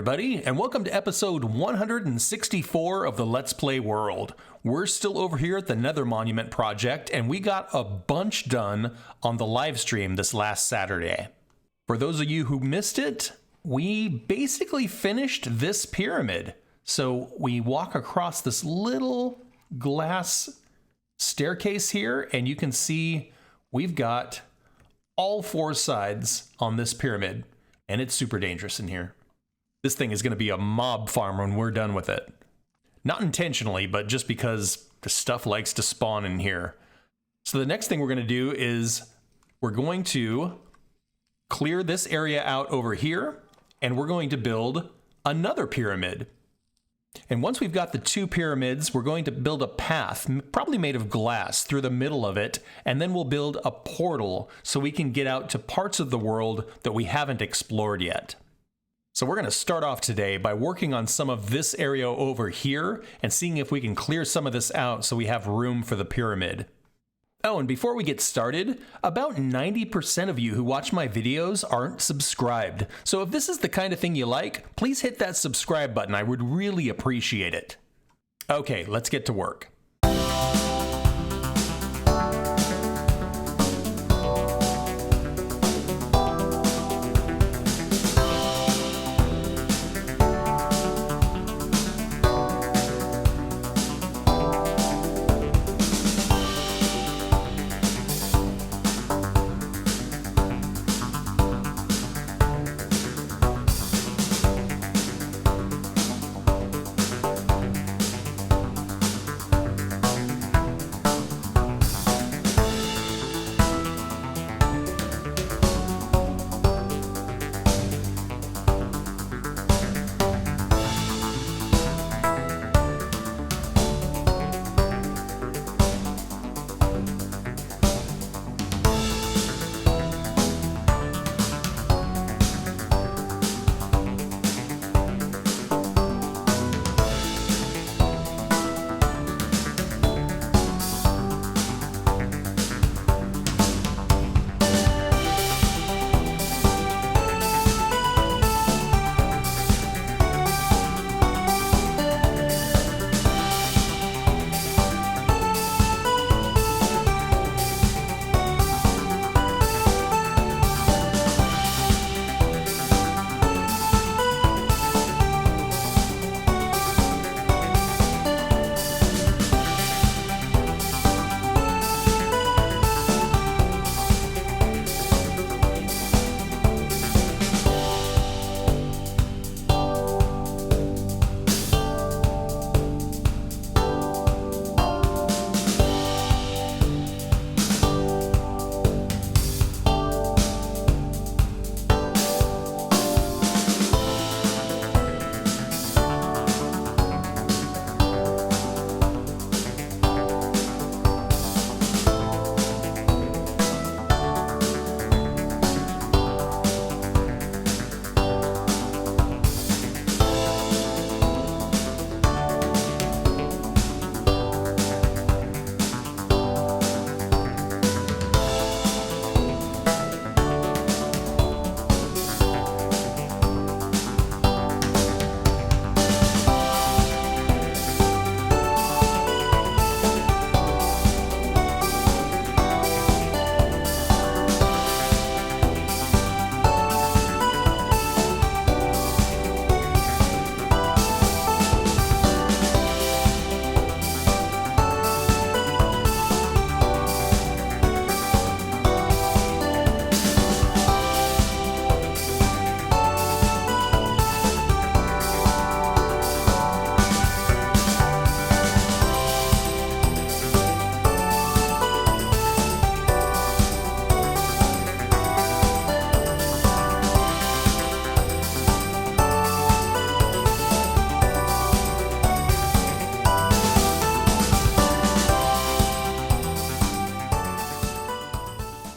everybody, and welcome to episode 164 of the Let's Play World. We're still over here at the Nether Monument project, and we got a bunch done on the live stream this last Saturday. For those of you who missed it, we basically finished this pyramid. So we walk across this little glass staircase here, and you can see we've got all four sides on this pyramid, and it's super dangerous in here. This thing is going to be a mob farm when we're done with it. Not intentionally, but just because the stuff likes to spawn in here. So the next thing we're going to do is we're going to clear this area out over here, and we're going to build another pyramid. And once we've got the two pyramids, we're going to build a path, probably made of glass, through the middle of it, and then we'll build a portal so we can get out to parts of the world that we haven't explored yet. So we're going to start off today by working on some of this area over here and seeing if we can clear some of this out so we have room for the pyramid. Oh, and before we get started, about 90% of you who watch my videos aren't subscribed. So if this is the kind of thing you like, please hit that subscribe button. I would really appreciate it. Okay, let's get to work.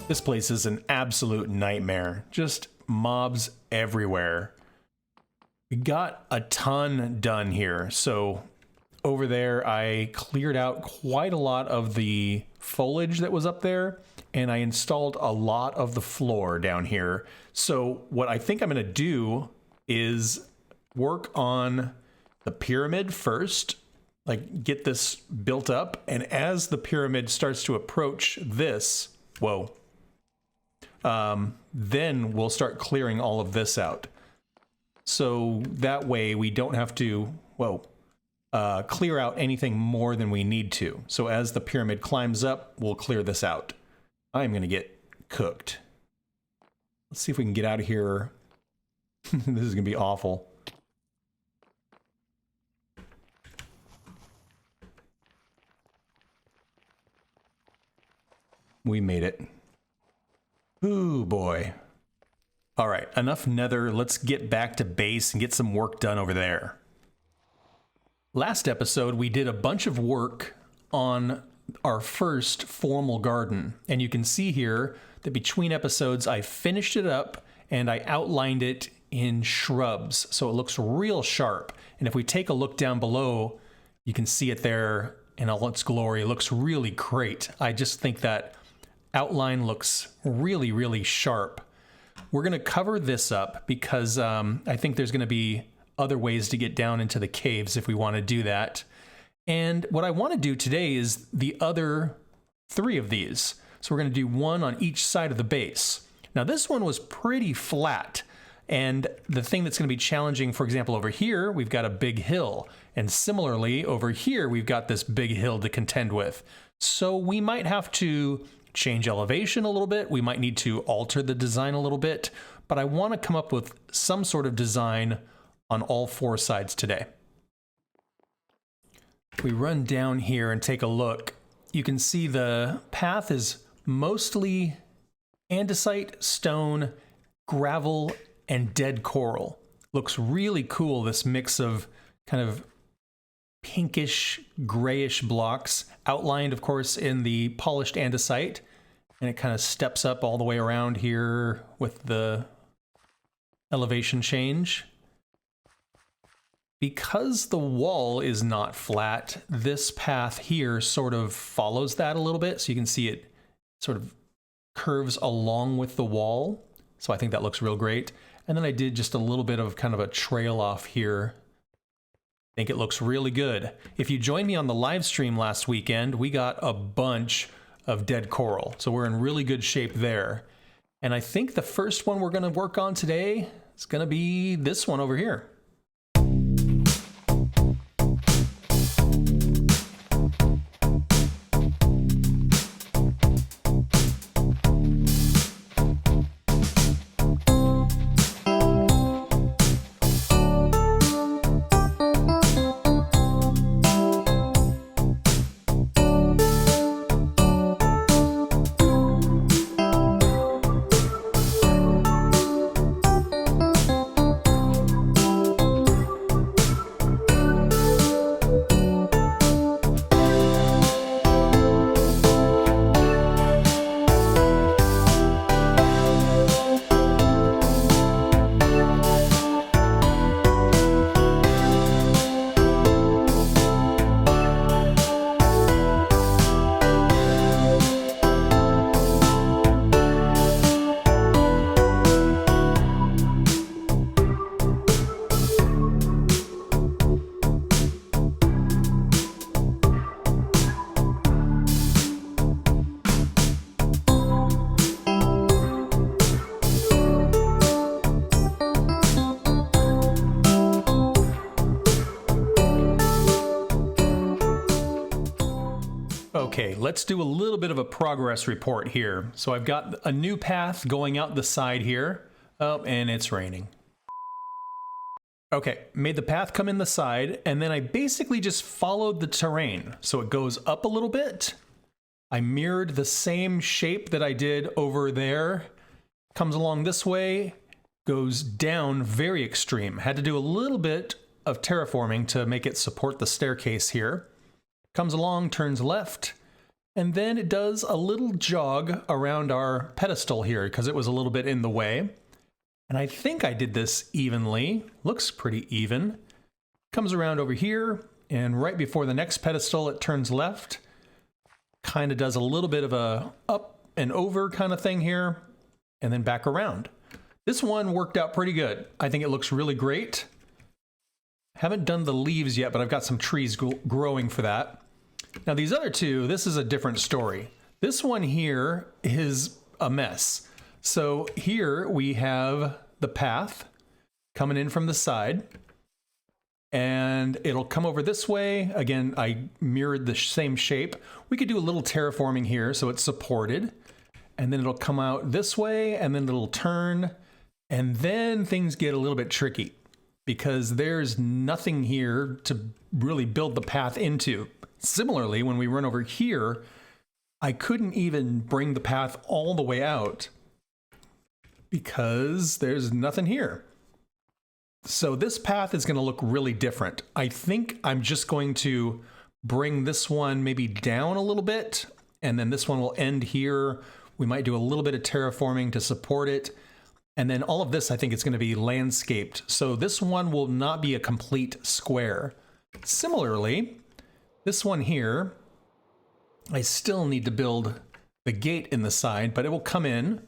This place is an absolute nightmare. Just mobs everywhere. We got a ton done here. So over there, I cleared out quite a lot of the foliage that was up there, and I installed a lot of the floor down here. So what I think I'm going to do is work on the pyramid first, like get this built up. And as the pyramid starts to approach this, then we'll start clearing all of this out. So that way we don't have to, clear out anything more than we need to. So as the pyramid climbs up, we'll clear this out. I'm going to get cooked. Let's see if we can get out of here. This is going to be awful. We made it. Ooh, boy. All right, enough nether. Let's get back to base and get some work done over there. Last episode, we did a bunch of work on our first formal garden. And you can see here that between episodes, I finished it up and I outlined it in shrubs. So it looks real sharp. And if we take a look down below, you can see it there in all its glory. It looks really great. I just think that outline looks really, really sharp. We're going to cover this up because I think there's going to be other ways to get down into the caves if we want to do that. And what I want to do today is the other 3 of these. So we're going to do one on each side of the base. Now this one was pretty flat. And the thing that's going to be challenging, for example, over here, we've got a big hill. And similarly, over here, we've got this big hill to contend with. So we might have to change elevation a little bit. We might need to alter the design a little bit, but I want to come up with some sort of design on all 4 sides today. We run down here and take a look. You can see the path is mostly andesite, stone, gravel, and dead coral. Looks really cool, this mix of kind of pinkish, grayish blocks, outlined, of course, in the polished andesite. And it kind of steps up all the way around here with the elevation change. Because the wall is not flat, this path here sort of follows that a little bit. So you can see it sort of curves along with the wall. So I think that looks real great. And then I did just a little bit of kind of a trail off here. I think it looks really good. If you joined me on the live stream last weekend, we got a bunch of dead coral. So we're in really good shape there. And I think the first one we're going to work on today is going to be this one over here. Okay, let's do a little bit of a progress report here. So I've got a new path going out the side here. Oh, and it's raining. Okay, made the path come in the side, and then I basically just followed the terrain. So it goes up a little bit. I mirrored the same shape that I did over there. Comes along this way, goes down very extreme. Had to do a little bit of terraforming to make it support the staircase here. Comes along, turns left, and then it does a little jog around our pedestal here because it was a little bit in the way. And I think I did this evenly. Looks pretty even. Comes around over here, and right before the next pedestal, it turns left. Kind of does a little bit of a up and over kind of thing here, and then back around. This one worked out pretty good. I think it looks really great. Haven't done the leaves yet, but I've got some trees growing for that. Now these other two, this is a different story. This one here is a mess. So here we have the path coming in from the side, and it'll come over this way. Again, I mirrored the same shape. We could do a little terraforming here so it's supported, and then it'll come out this way, and then it'll turn, and then things get a little bit tricky because there's nothing here to really build the path into. Similarly, when we run over here, I couldn't even bring the path all the way out because there's nothing here. So this path is going to look really different. I think I'm just going to bring this one maybe down a little bit, and then this one will end here. We might do a little bit of terraforming to support it. And then all of this, I think it's going to be landscaped. So this one will not be a complete square. Similarly, this one here, I still need to build the gate in the side, but it will come in.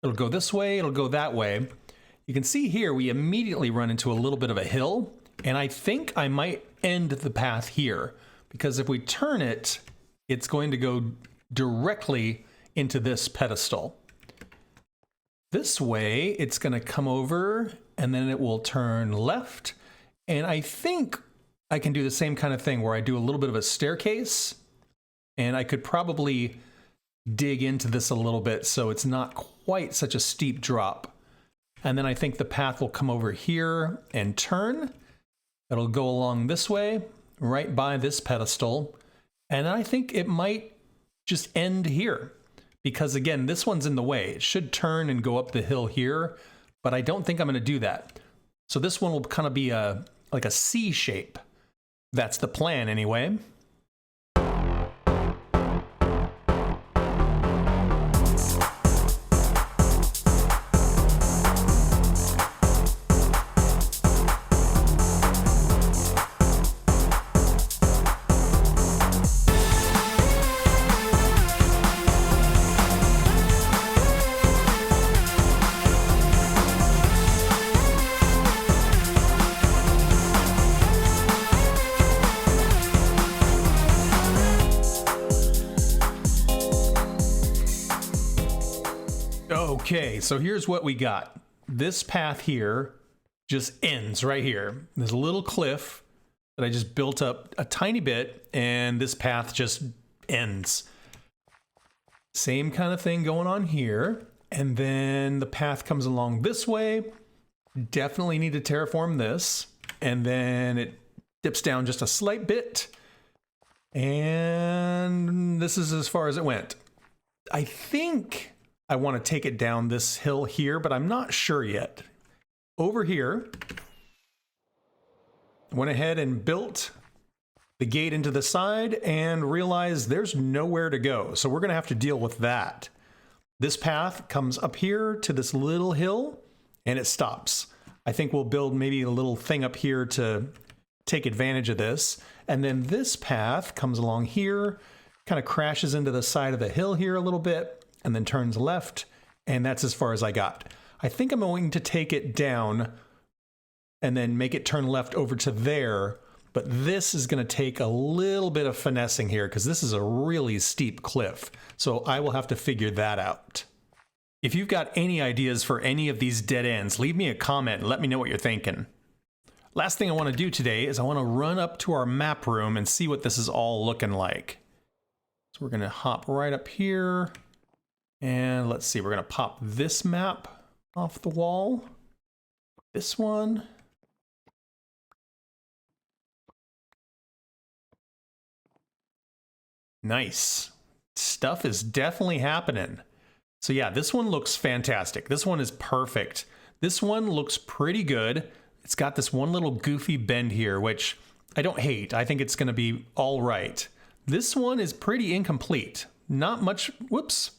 It'll go this way, it'll go that way. You can see here, we immediately run into a little bit of a hill, and I think I might end the path here, because if we turn it, it's going to go directly into this pedestal. This way, it's going to come over, and then it will turn left, and I think I can do the same kind of thing where I do a little bit of a staircase, and I could probably dig into this a little bit so it's not quite such a steep drop. And then I think the path will come over here and turn. It'll go along this way, right by this pedestal. And I think it might just end here because, again, this one's in the way. It should turn and go up the hill here, but I don't think I'm going to do that. So this one will kind of be like a C shape. That's the plan anyway. Okay, so here's what we got. This path here just ends right here. There's a little cliff that I just built up a tiny bit, and this path just ends. Same kind of thing going on here. And then the path comes along this way. Definitely need to terraform this. And then it dips down just a slight bit. And this is as far as it went. I think I want to take it down this hill here, but I'm not sure yet. Over here, went ahead and built the gate into the side and realized there's nowhere to go. So we're going to have to deal with that. This path comes up here to this little hill and it stops. I think we'll build maybe a little thing up here to take advantage of this. And then this path comes along here, kind of crashes into the side of the hill here a little bit, and then turns left, and that's as far as I got. I think I'm going to take it down and then make it turn left over to there, but this is going to take a little bit of finessing here because this is a really steep cliff, so I will have to figure that out. If you've got any ideas for any of these dead ends, leave me a comment and let me know what you're thinking. Last thing I want to do today is I want to run up to our map room and see what this is all looking like. So we're going to hop right up here. And let's see, we're going to pop this map off the wall. This one. Nice. Stuff is definitely happening. So yeah, this one looks fantastic. This one is perfect. This one looks pretty good. It's got this one little goofy bend here, which I don't hate. I think it's going to be all right. This one is pretty incomplete. Not much, whoops.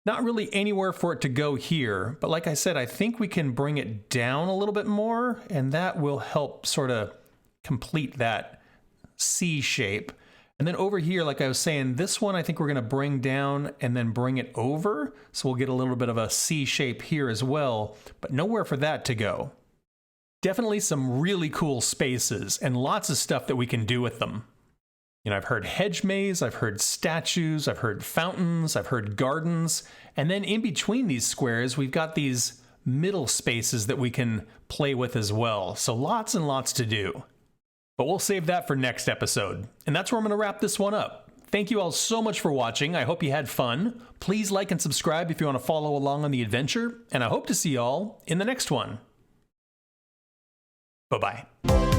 Not really anywhere for it to go here, but like I said, I think we can bring it down a little bit more, and that will help sort of complete that C shape. And then over here, like I was saying, this one I think we're going to bring down and then bring it over, so we'll get a little bit of a C shape here as well, but nowhere for that to go. Definitely some really cool spaces and lots of stuff that we can do with them. You know, I've heard hedge maze, I've heard statues, I've heard fountains, I've heard gardens, and then in between these squares, we've got these middle spaces that we can play with as well. So lots and lots to do. But we'll save that for next episode. And that's where I'm going to wrap this one up. Thank you all so much for watching. I hope you had fun. Please like and subscribe if you want to follow along on the adventure, and I hope to see you all in the next one. Bye-bye.